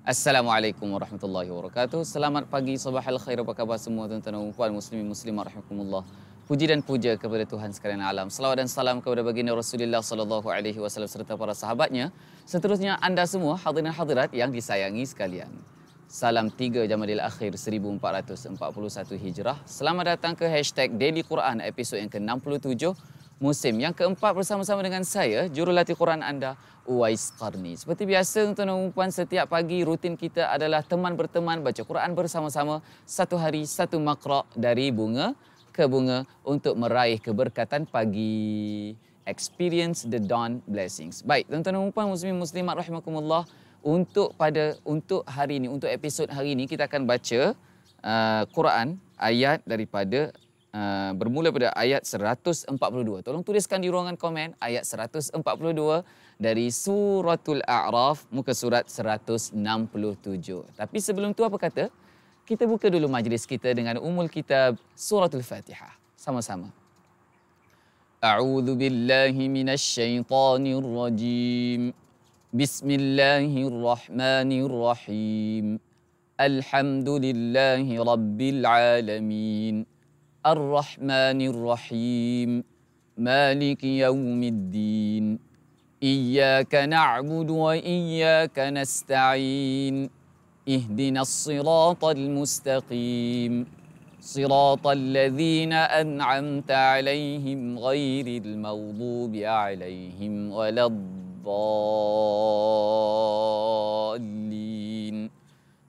Assalamualaikum warahmatullahi wabarakatuh. Selamat pagi, sabahal khair, apa khabar semua tuan-tuan dan puan muslimin muslimat rahimakumullah. Puji dan puja kepada Tuhan sekalian alam. Selawat dan salam kepada baginda Rasulullah sallallahu alaihi wasallam serta para sahabatnya. Seterusnya anda semua hadirin hadirat yang disayangi sekalian. Salam 3 Jamadil Akhir 1441 Hijrah. Selamat datang ke hashtag Daily Quran episod yang ke-67 musim yang keempat bersama-sama dengan saya, jurulatih Quran anda, Uwais Qarni. Seperti biasa, tuan-tuan dan puan, setiap pagi rutin kita adalah teman berteman baca Quran bersama-sama, satu hari satu makra' dari bunga ke bunga untuk meraih keberkatan pagi. Experience the dawn blessings. Baik, tuan-tuan dan puan muslimin muslimat rahimakumullah, untuk hari ini, untuk episod hari ini kita akan baca Quran ayat daripada bermula pada ayat 142. Tolong tuliskan di ruangan komen ayat 142 dari Suratul A'raf, muka surat 167. Tapi sebelum tu apa kata? Kita buka dulu majlis kita dengan Ummul Kitab Suratul Fatihah. Sama-sama. A'udzu billahi minasy syaithanir rajim. Bismillahirrahmanirrahim. Alhamdulillahi rabbil alamin. Ar-Rahmanir-Rahim. Maliki yaumiddin. Iyyaka na'budu wa iyyaka nasta'in. Ihdinas siratal mustaqim. Siratal ladzina an'amta 'alaihim ghairil maghdubi 'alaihim waladdallin.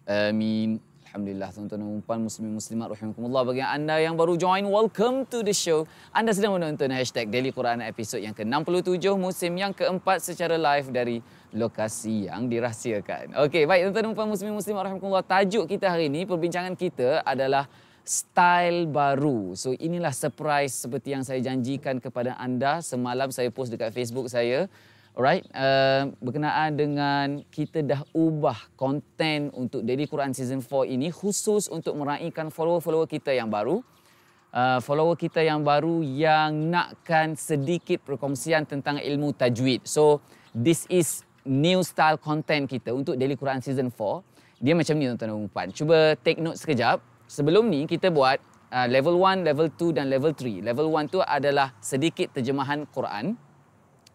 Amin. Alhamdulillah, tuan-tuan dan puan muslimin muslimat rahimakumullah. Bagi anda yang baru join, welcome to the show. Anda sedang menonton hashtag Daily Quran episod yang ke-67 musim yang keempat secara live dari lokasi yang dirahsiakan. Okey, baik tuan-tuan dan puan muslimin muslimat rahimakumullah. Tajuk kita hari ini, perbincangan kita adalah style baru. So inilah surprise seperti yang saya janjikan kepada anda. Semalam saya post dekat Facebook saya. Alright, berkenaan dengan kita dah ubah konten untuk Daily Quran Season 4 ini khusus untuk meraihkan follower-follower kita yang baru. Follower kita yang baru yang nakkan sedikit perkongsian tentang ilmu tajwid. So, this is new style content kita untuk Daily Quran Season 4. Dia macam ni tuan-tuan dan puan. Cuba take note sekejap. Sebelum ni kita buat level 1, level 2 dan level 3. Level 1 tu adalah sedikit terjemahan Quran.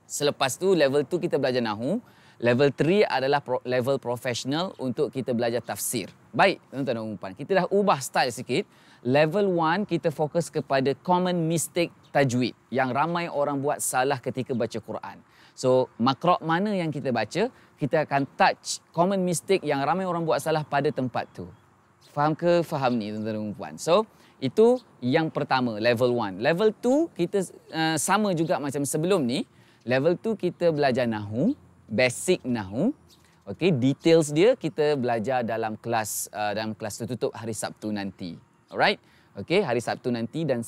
Selepas tu level 2 kita belajar Nahu. Level 3 adalah level profesional untuk kita belajar tafsir. Baik, tuan-tuan dan puan, kita dah ubah style sikit. Level 1 kita fokus kepada common mistake tajwid yang ramai orang buat salah ketika baca Quran. So, makra' mana yang kita baca, kita akan touch common mistake yang ramai orang buat salah pada tempat tu. Faham ke? Faham ni tuan-tuan dan puan. So, itu yang pertama, level 1. Level 2 kita sama juga macam sebelum ni. Level 2 kita belajar Nahu, basic Nahu. Okey, details dia kita belajar dalam kelas tertutup hari Sabtu nanti. Alright? Okey, hari Sabtu nanti dan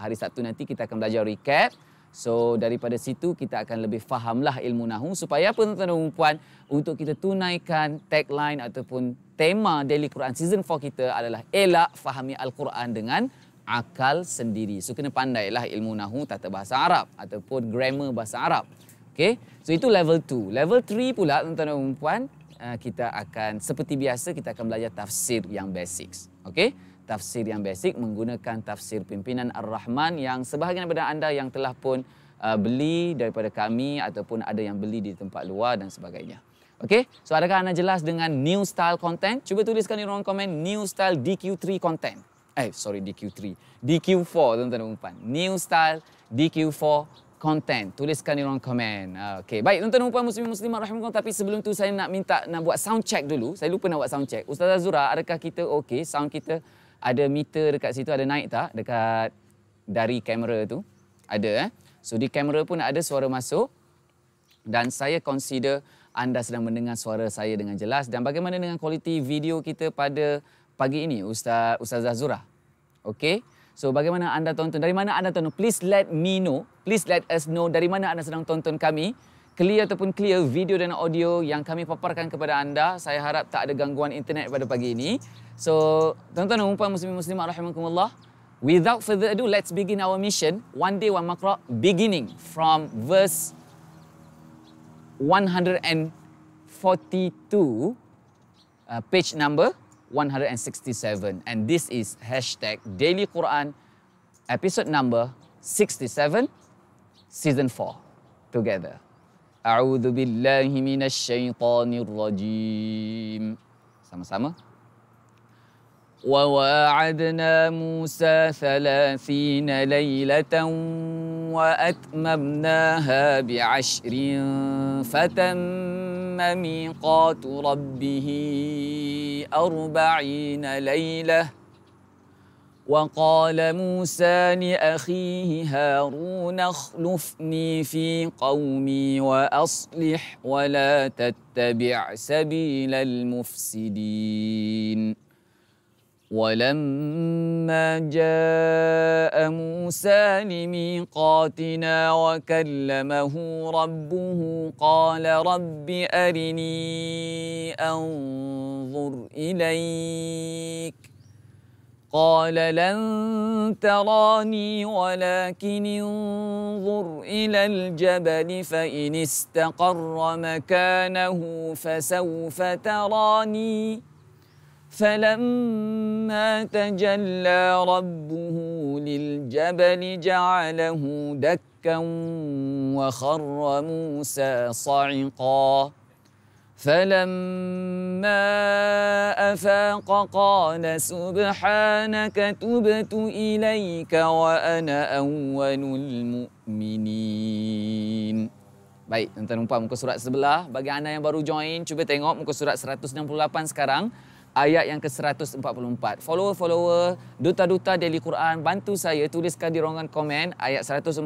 hari Sabtu nanti kita akan belajar recap. So daripada situ kita akan lebih fahamlah ilmu Nahu supaya apa tuan-tuan dan puan, untuk kita tunaikan tagline ataupun tema Daily Quran Season 4 kita adalah elak fahami Al-Quran dengan akal sendiri. So kena pandailah ilmu Nahu, tata bahasa Arab ataupun grammar bahasa Arab. Okey. So itu level 2. Level 3 pula tuan-tuan dan puan, kita akan seperti biasa kita akan belajar tafsir yang basics. Okey. Tafsir yang basic menggunakan tafsir pimpinan Ar-Rahman yang sebahagian daripada anda yang telah pun beli daripada kami ataupun ada yang beli di tempat luar dan sebagainya. Okey. So adakah anda jelas dengan new style content? Cuba tuliskan di ruang komen new style DQ3 content. DQ3. DQ4 tuan-tuan dan puan. New style DQ4 content. Tuliskan di ruang komen. Okey, baik tuan-tuan dan puan muslimin muslimat rahimakumullah, tapi sebelum tu saya nak buat sound check dulu. Saya lupa nak buat sound check. Ustazah Zura, adakah kita okey? Sound kita ada meter dekat situ, ada naik tak dekat dari kamera tu? Ada So di kamera pun ada suara masuk dan saya consider anda sedang mendengar suara saya dengan jelas. Dan bagaimana dengan kualiti video kita pada pagi ini, Ustazah Zura? Okey. So bagaimana anda tonton? Dari mana anda tonton? Please let me know. Please let us know dari mana anda sedang tonton kami. Clear ataupun clear video dan audio yang kami paparkan kepada anda. Saya harap tak ada gangguan internet pada pagi ini. So tuan-tuan dan puan muslimin muslimat rahimakumullah, without further ado, let's begin our mission. One day one makra' beginning from verse 142 page number 167. And this is hashtag Daily Quran episode number 67, season 4. Together. A'udzu billahi minasyaitonir rajim. Sama-sama. وواعدنا موسى 30 ليلة وأتممناها ب10 فتم ميقات ربه 40 ليلة وقال موسى لأخيه هارون اخلفني في قومي وأصلح ولا تتبع سبيل المفسدين ولما جاء موسى لميقاتنا وكلمه ربه قال رب أرني أنظر إليك قال لن تراني ولكن انظر إلى الجبل فإن استقر مكانه فسوف تراني فلما تجلى ربه للجبل جعله دكا وخر موسى صعقا فلما أفاق قال سبحانك تبت إليك وأنا أول المؤمنين. Baik, tuan-tuan dan puan, muka surat sebelah. Bagi anda yang baru join, cuba tengok muka surat 168 sekarang. Ayat yang ke-144. Follower-follower, duta-duta Daily Quran, bantu saya tuliskan di ruangan komen ayat 144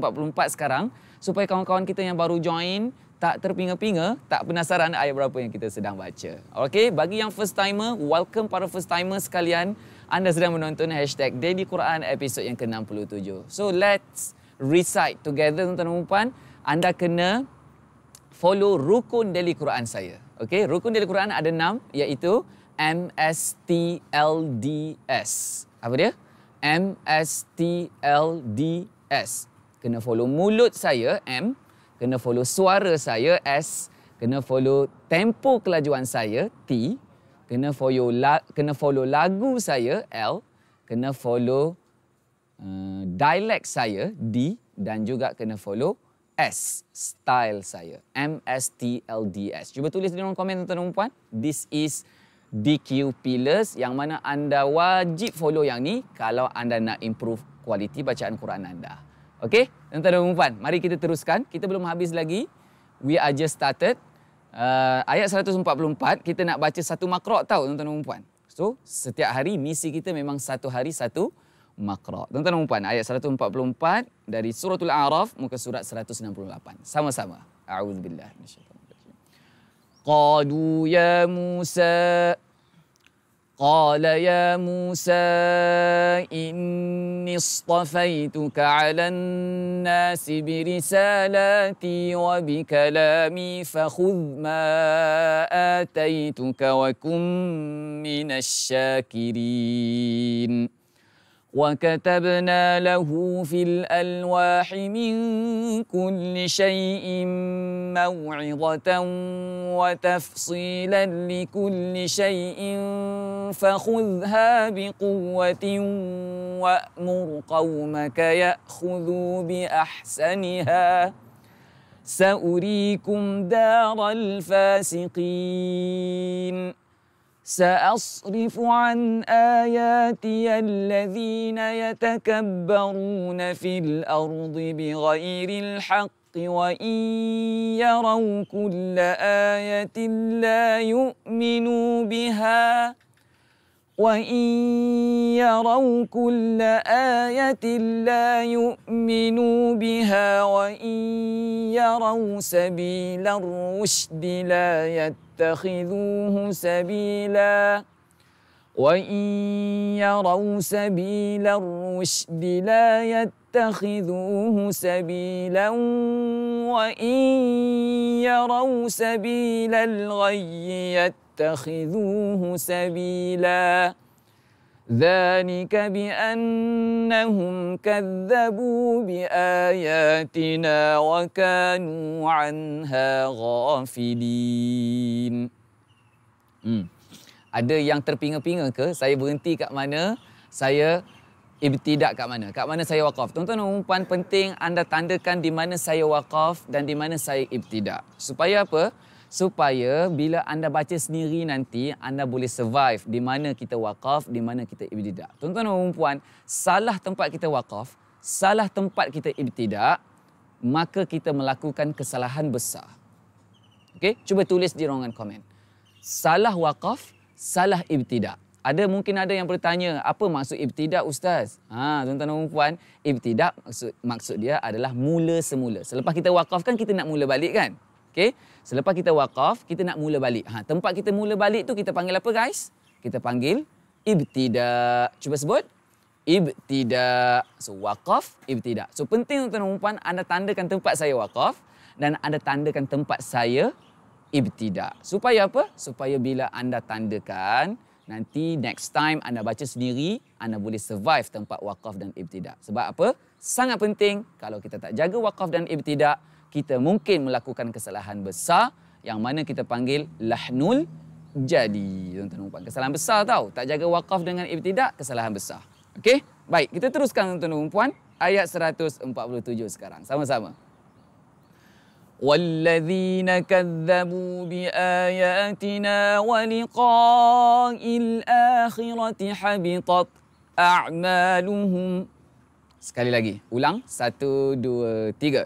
sekarang supaya kawan-kawan kita yang baru join tak terpinga-pinga, tak penasaran ayat berapa yang kita sedang baca. Okey, bagi yang first timer, welcome para first timer sekalian. Anda sedang menonton hashtag Daily Quran episod yang ke-67. So let's recite together, tuan-tuan dan puan. Anda kena follow rukun Daily Quran saya. Okey, rukun Daily Quran ada 6 iaitu MSTLDS. Apa dia? MSTLDS. Kena follow mulut saya, M. Kena follow suara saya, S. Kena follow tempo kelajuan saya, T. Kena follow lagu saya, L. Kena follow dialect saya, D. Dan juga kena follow S. Style saya, MSTLDS. Cuba tulis di ruang komen, tuan-tuan dan puan. This is DQ Pillars yang mana anda wajib follow yang ni kalau anda nak improve kualiti bacaan Quran anda. Okey, tuan-tuan dan puan, mari kita teruskan. Kita belum habis lagi. We are just started. Ayat 144, kita nak baca satu makra' tau, tuan-tuan dan puan. So, setiap hari misi kita memang satu hari satu makra'. Tuan-tuan dan puan, ayat 144 dari suratul A'raf, muka surat 168. Sama-sama. A'udzubillah minasyaitanir rajim. Qalu ya Musa قال يا موسى إني اصطفيتك على الناس برسالاتي وبكلامي فخذ ما آتيتك وكن من الشاكرين وكتبنا له في الألواح من كل شيء موعظة وتفصيلا لكل شيء فخذها بقوة وأمر قومك يأخذوا بأحسنها سأريكم دار الفاسقين سأصرف عن آياتي الذين يتكبرون في الأرض بغير الحق وإن يروا كل آية لا يؤمنوا بها وإن يروا كل آية لا يؤمنوا بها وإن يروا سبيل الرشد لا يتخذوه سبيلا وإن يروا سبيل الرشد لا يتخذوه سبيلا وإن يروا سبيل الغي يتخذوه سبيلا ذلك بأنهم كذبوا بآياتنا وكانوا عنها غافلين. Ada yang terpinga-pinga ke saya berhenti kat mana, saya ibtidak kat mana? Kat mana saya wakaf? Tuan-tuan dan puan, penting anda tandakan di mana saya wakaf dan di mana saya ibtidak. Supaya apa? Supaya bila anda baca sendiri nanti, anda boleh survive di mana kita wakaf, di mana kita ibtidak. Tuan-tuan dan puan, salah tempat kita wakaf, salah tempat kita ibtidak, maka kita melakukan kesalahan besar. Okey, cuba tulis di ruangan komen. Salah wakaf, salah ibtidak. Mungkin ada yang bertanya, apa maksud ibtidak ustaz? Tuan-tuan dan puan, ibtidak maksud dia adalah mula semula. Selepas kita wakaf kan kita nak mula balik kan? Okey, selepas kita wakaf, kita nak mula balik. Tempat kita mula balik tu kita panggil apa guys? Kita panggil ibtidak. Cuba sebut. Ibtidak. So, wakaf, ibtidak. So, penting tuan-tuan dan puan, anda tandakan tempat saya wakaf dan anda tandakan tempat saya ibtidak. Supaya apa? Supaya bila anda tandakan, nanti next time anda baca sendiri, anda boleh survive tempat wakaf dan ibtidak. Sebab apa? Sangat penting, kalau kita tak jaga wakaf dan ibtidak, kita mungkin melakukan kesalahan besar yang mana kita panggil lahnul jadi. Tuan-tuan dan puan, kesalahan besar tau. Tak jaga wakaf dengan ibtidak, kesalahan besar. Okey, baik, kita teruskan tuan-tuan dan puan, ayat 147 sekarang. Sama-sama. وَالَّذِينَ كَذَّبُوا بِآيَاتِنَا وَلِقَاءِ الْآخِرَةِ حَبِطَتْ أَعْمَالُهُمْ. Sekali lagi, ulang. 1, 2, 3.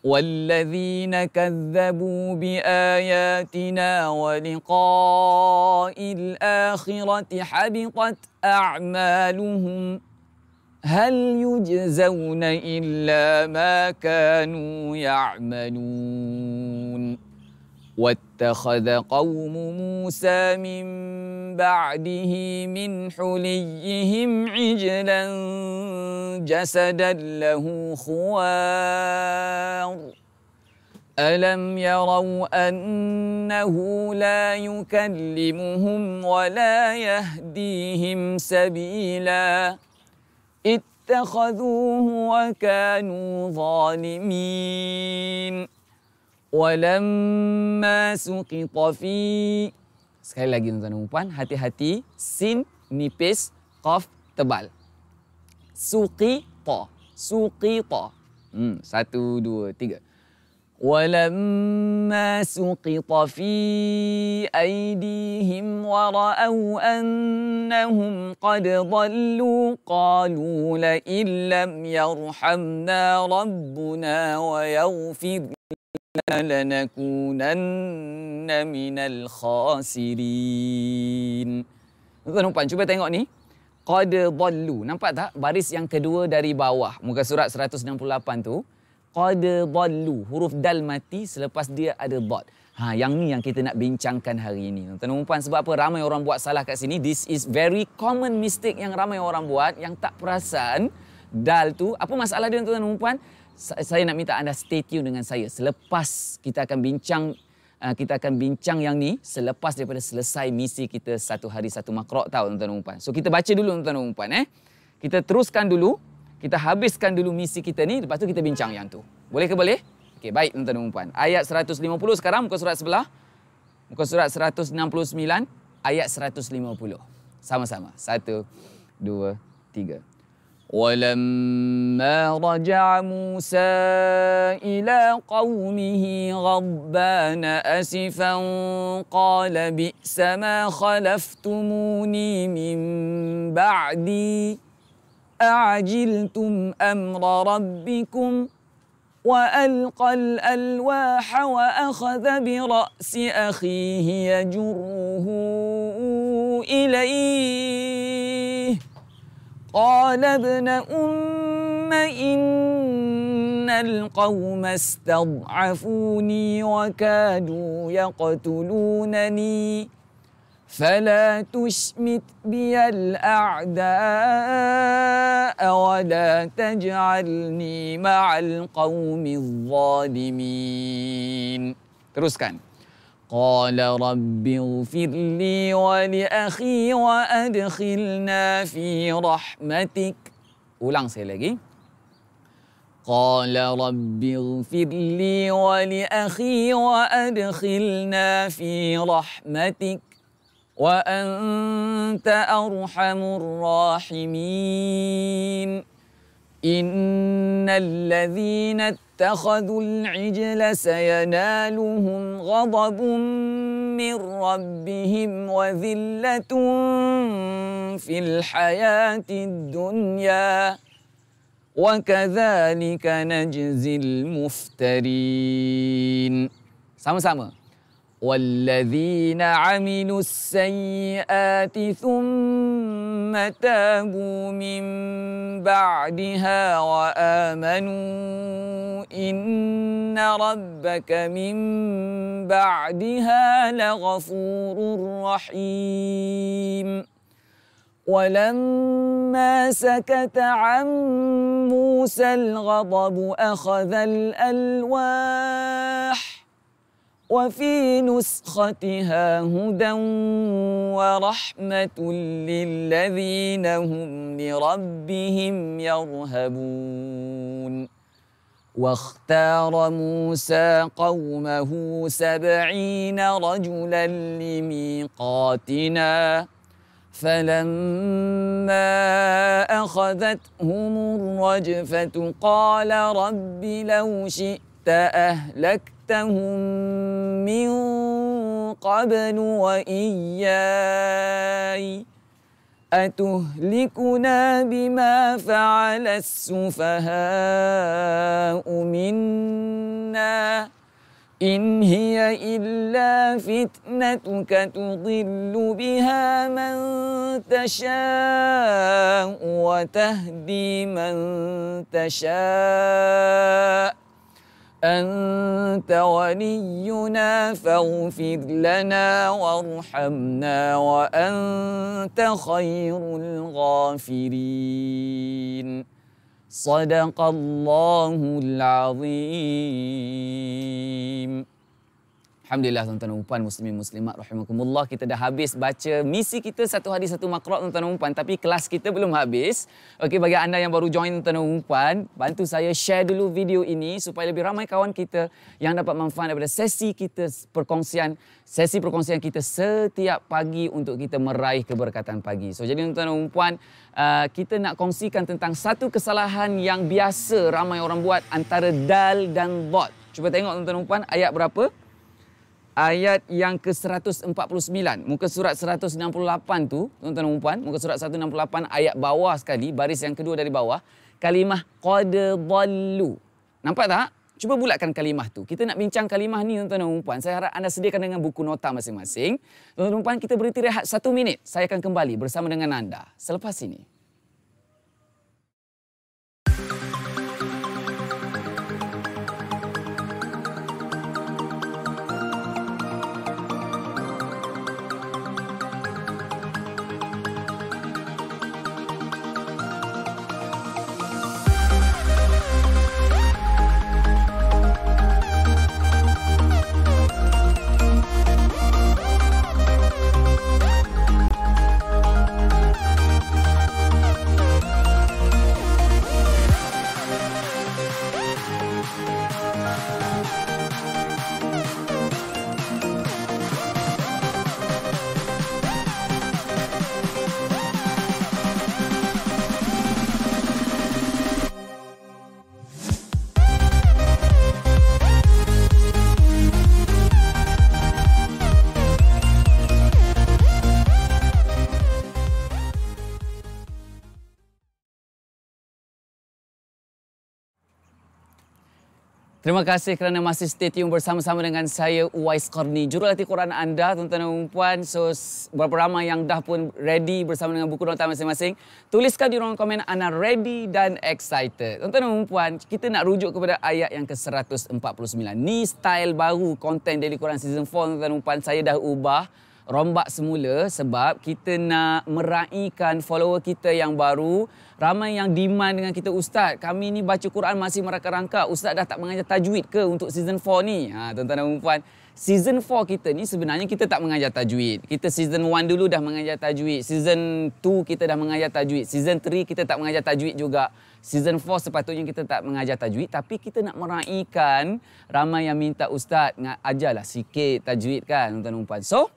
وَالَّذِينَ كَذَّبُوا بِآيَاتِنَا وَلِقَاءِ الْآخِرَةِ حَبِطَتْ أَعْمَالُهُمْ هَلْ يُجْزَوْنَ إِلَّا مَا كَانُوا يَعْمَلُونَ وَاتَّخَذَ قَوْمُ مُوسَى مِنْ بَعْدِهِ مِنْ حُلِيِّهِمْ عِجْلًا جَسَدًا لَهُ خُوَارٌ أَلَمْ يَرَوْا أَنَّهُ لَا يُكَلِّمُهُمْ وَلَا يَهْدِيهِمْ سَبِيلًا اتخذوه وكانوا ظالمين ولما سقط في. Sekali lagi tuan-tuan dan puan, hati-hati, sin nipis, qaf tebal. Suqita, suqita. 1, 2, 3. ولما سقط في أيديهم ورأوا أنهم قد ضلوا قالوا لئن لم يرحمنا ربنا ويغفر لنا لنكونن من الخاسرين. Tuan-tuan, cuba tengok ni. Qad dhallu. Nampak tak baris yang kedua dari bawah muka surat 168 tu? Qad dhallu, huruf dal mati, selepas dia ada dot. Yang ni yang kita nak bincangkan hari ini. Tuan-tuan dan puan, sebab apa ramai orang buat salah kat sini? This is very common mistake yang ramai orang buat, yang tak perasan dal tu. Apa masalah dia tuan-tuan dan puan? Saya nak minta anda stay tune dengan saya. Selepas kita akan bincang yang ni selepas daripada selesai misi kita satu hari satu makrok tahu tuan-tuan dan puan. So kita baca dulu tuan-tuan dan puan Kita teruskan dulu. Kita habiskan dulu misi kita ni, lepas tu kita bincang yang tu. Boleh ke boleh? Okey, baik tuan-tuan dan puan. Ayat 150 sekarang, muka surat sebelah. Muka surat 169, ayat 150. Sama-sama. 1, 2, 3. وَلَمَّا رَجَعَ مُوسَى إِلَى قَوْمِهِ غَضْبَانَ أَسِفًا قَالَ بِئْسَ مَا خَلَفْتُمُونِي مِنْ بَعْدِي أعجلتم أمر ربكم وألقى الألواح وأخذ برأس أخيه يجره إليه قال ابن أم إن القوم استضعفوني وكادوا يقتلونني فلا تشمت بي الأعداء ولا تجعلني مع القوم الظالمين. Teruskan. قال رب اغفر لي ولأخي وأدخلنا في رحمتك. Ulang sekali lagi. قال رب اغفر لي ولأخي وأدخلنا في رحمتك وأنت أرحم الراحمين إن الذين اتخذوا العجل سينالهم غضب من ربهم وذلة في الحياة الدنيا وكذلك نجزي المفترين. Sama-sama. والذين عملوا السيئات ثم تابوا من بعدها وآمنوا إن ربك من بعدها لغفور رحيم ولما سكت عن موسى الغضب أخذ الألواح وفي نسختها هدى ورحمة للذين هم لربهم يرهبون واختار موسى قومه 70 رجلا لميقاتنا فلما أخذتهم الرجفة قال رب لو شئت أهلكتهم من قبل وإياي أتهلكنا بما فعل السفهاء منا إن هي إلا فتنتك تضل بها من تشاء وتهدي من تشاء أنت ولينا فاغفر لنا وارحمنا وأنت خير الغافرين صدق الله العظيم. Alhamdulillah tuan-tuan dan puan muslimin muslimat rahimakumullah, kita dah habis baca misi kita satu hari satu makra tuan-tuan dan puan, tapi kelas kita belum habis. Okey, bagi anda yang baru join tuan-tuan dan puan, bantu saya share dulu video ini supaya lebih ramai kawan kita yang dapat manfaat daripada sesi perkongsian kita setiap pagi untuk kita meraih keberkatan pagi. So jadi tuan-tuan dan puan, kita nak kongsikan tentang satu kesalahan yang biasa ramai orang buat antara dal dan dot. Cuba tengok tuan-tuan dan puan, ayat berapa? Ayat yang ke-149, muka surat 168 tu, tuan-tuan dan puan, muka surat 168 ayat bawah sekali, baris yang kedua dari bawah, kalimah qad dhallu. Nampak tak? Cuba bulatkan kalimah tu. Kita nak bincang kalimah ni tuan-tuan dan puan. Saya harap anda sediakan dengan buku nota masing-masing. Tuan-tuan dan puan, kita berhenti rehat 1 minit. Saya akan kembali bersama dengan anda selepas ini. Terima kasih kerana masih stay tune bersama-sama dengan saya, Uwais Qarni, jurulatih Quran anda, tuan-tuan dan puan. So, berapa ramai yang dah pun ready bersama dengan buku nota masing-masing. Tuliskan di ruang komen anda ready dan excited. Tuan-tuan dan puan, kita nak rujuk kepada ayat yang ke-149. Ni style baru konten Daily Quran Season 4, tuan-tuan dan puan. Saya dah ubah, rombak semula sebab kita nak meraihkan follower kita yang baru. Ramai yang demand dengan kita, Ustaz, kami ni baca Quran masih merangka-rangka. Ustaz dah tak mengajar tajwid ke untuk season 4 ni? Tuan-tuan dan puan, season 4 kita ni sebenarnya kita tak mengajar tajwid. Kita season 1 dulu dah mengajar tajwid. Season 2 kita dah mengajar tajwid. Season 3 kita tak mengajar tajwid juga. Season 4 sepatutnya kita tak mengajar tajwid. Tapi kita nak meraihkan ramai yang minta, Ustaz, ajarlah sikit tajwid kan, tuan-tuan dan puan. So,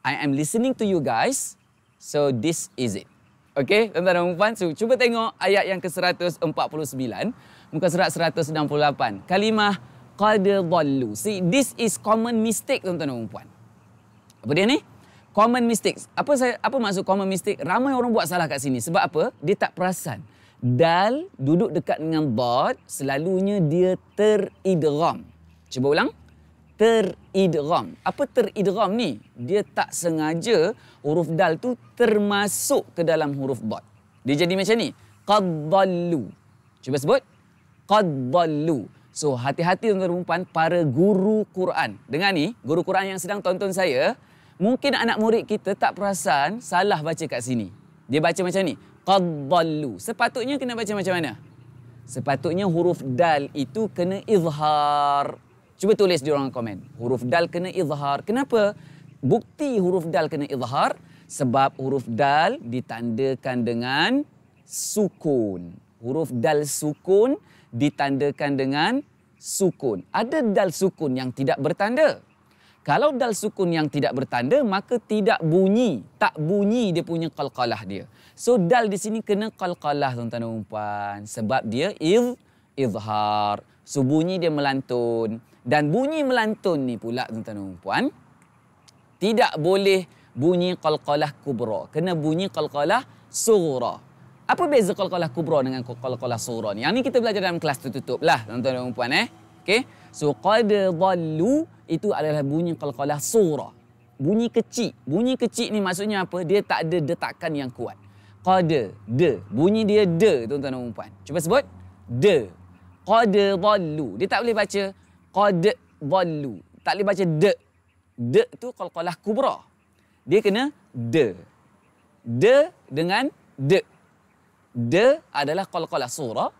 I am listening to you guys. So this is it. Okay, tuan-tuan dan puan. So cuba tengok ayat yang ke-149, muka surat 168. Kalimah qad dhallu. See, this is common mistake, tuan-tuan dan puan. Apa dia ni? Common mistakes. Apa maksud common mistake? Ramai orang buat salah kat sini. Sebab apa? Dia tak perasan. Dal duduk dekat dengan dad, selalunya dia teridgham. Cuba ulang. Teridgham. Apa teridgham ni? Dia tak sengaja huruf dal tu termasuk ke dalam huruf dad. Dia jadi macam ni. Qad dhallu. Cuba sebut. Qad dhallu. So hati-hati tuan-tuan dan puan, para guru Quran. Dengar ni, guru Quran yang sedang tonton saya, mungkin anak murid kita tak perasan salah baca kat sini. Dia baca macam ni. Qad dhallu. Sepatutnya kena baca macam mana? Sepatutnya huruf dal itu kena izhar. Cuba tulis di ruangan komen. Huruf dal kena izhar. Kenapa? Bukti huruf dal kena izhar sebab huruf dal ditandakan dengan sukun. Huruf dal sukun ditandakan dengan sukun. Ada dal sukun yang tidak bertanda. Kalau dal sukun yang tidak bertanda, maka tidak bunyi. Tak bunyi dia punya qalqalah dia. So dal di sini kena qalqalah, tuan-tuan dan puan. Sebab dia izhar. So bunyi dia melantun. Dan bunyi melantun ni pula, tuan-tuan dan puan, tidak boleh bunyi qalqalah kubra. Kena bunyi qalqalah sughra. Apa beza qalqalah kubra dengan qalqalah sughra ni? Yang ni kita belajar dalam kelas tertutup lah, tuan-tuan dan puan. Okay? So qad dhallu itu adalah bunyi qalqalah sughra. Bunyi kecil. Bunyi kecil ni maksudnya apa? Dia tak ada detakan yang kuat. Qad, de. Bunyi dia de, tuan-tuan dan puan. Cuba sebut. De. Qad dhallu. Dia tak boleh baca qad dhallu. Tak boleh baca de. De tu qalqalah kubra. Dia kena de. De dengan de. De adalah qalqalah sughra.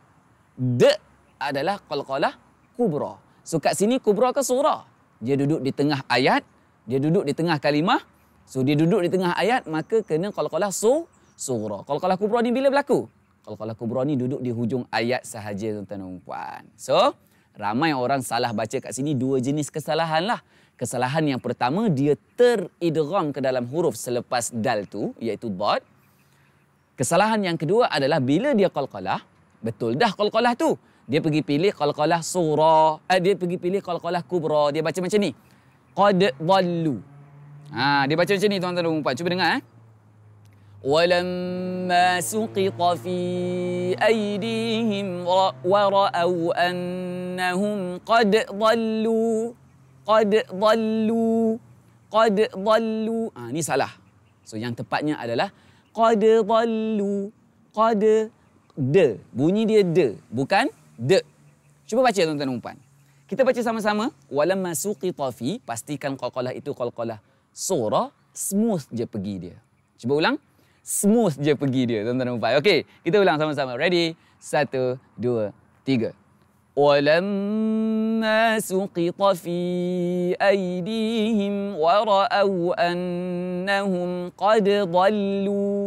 De adalah qalqalah kubra. So kat sini kubra ke sughra? Dia duduk di tengah ayat, dia duduk di tengah kalimah. So dia duduk di tengah ayat, maka kena qalqalah sughra. Qalqalah kubra ni bila berlaku? Qalqalah kubra ni duduk di hujung ayat sahaja, tuan-tuan dan puan. So ramai orang salah baca kat sini dua jenis kesalahan lah. Kesalahan yang pertama, dia teridgham ke dalam huruf selepas dal tu, iaitu dad. Kesalahan yang kedua adalah bila dia qalqalah, betul dah qalqalah tu, dia pergi pilih qalqalah sughra, dia pergi pilih qalqalah kubra. Dia baca macam ni. Qad dhallu. Dia baca macam ni, tuan-tuan dan puan. Cuba dengar. وَلَمَّا سُقِطَ فِي أَيْدِيهِمْ وَرَأَوْا أَنَّهُمْ قَدْ ضَلُّوا قَدْ ضَلُّوا قَدْ ضَلُّوا. Ni salah. So yang tepatnya adalah قَدْ ضَلُّوا. قَدْ de. Bunyi dia de, bukan de. Cuba baca, tuan-tuan dan puan. Kita baca sama-sama. وَلَمَّا سُقِطَ فِي. Pastikan qalqalah itu qalqalah sughra. Smooth je pergi dia. Cuba ulang. Smooth je pergi dia, tuan-tuan dan puan. Okey, kita ulang sama-sama. Ready? 1, 2, 3. وَلَمَّا سُقِطَ فِي أَيْدِيهِمْ وَرَأَوْا أَنَّهُمْ قَدْ ضَلُّوا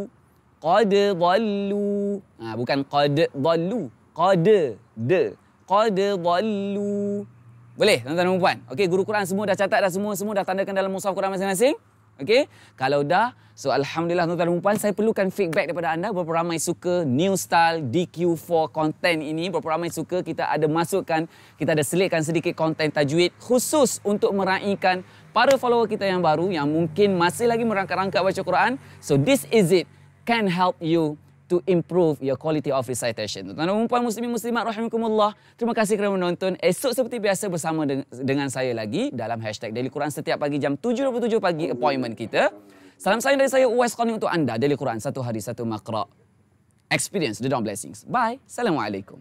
قَدْ ضَلُّوا. Bukan qad dhallu. Qad, de. Qad dhallu. Boleh, tuan-tuan dan puan? Okey, guru Quran semua dah catat dah, semua dah tandakan dalam mushaf Quran masing-masing? Okey, kalau dah, so alhamdulillah tuan-tuan dan puan, saya perlukan feedback daripada anda. Berapa ramai suka new style DQ4 content ini? Berapa ramai suka kita ada masukkan, kita ada selitkan sedikit konten tajwid khusus untuk meraihkan para follower kita yang baru yang mungkin masih lagi merangkak-rangkak baca Quran. So this is it, can help you to improve your quality of recitation. Tuan-tuan dan puan, muslimin muslimat rahimakumullah, terima kasih kerana menonton. Esok seperti biasa bersama dengan saya lagi dalam hashtag Daily Quran setiap pagi jam 7.27 pagi appointment kita. Salam sayang dari saya Uwais Qani untuk anda. Daily Quran, satu hari satu maqra. Experience the dawn blessings. Bye. Assalamualaikum.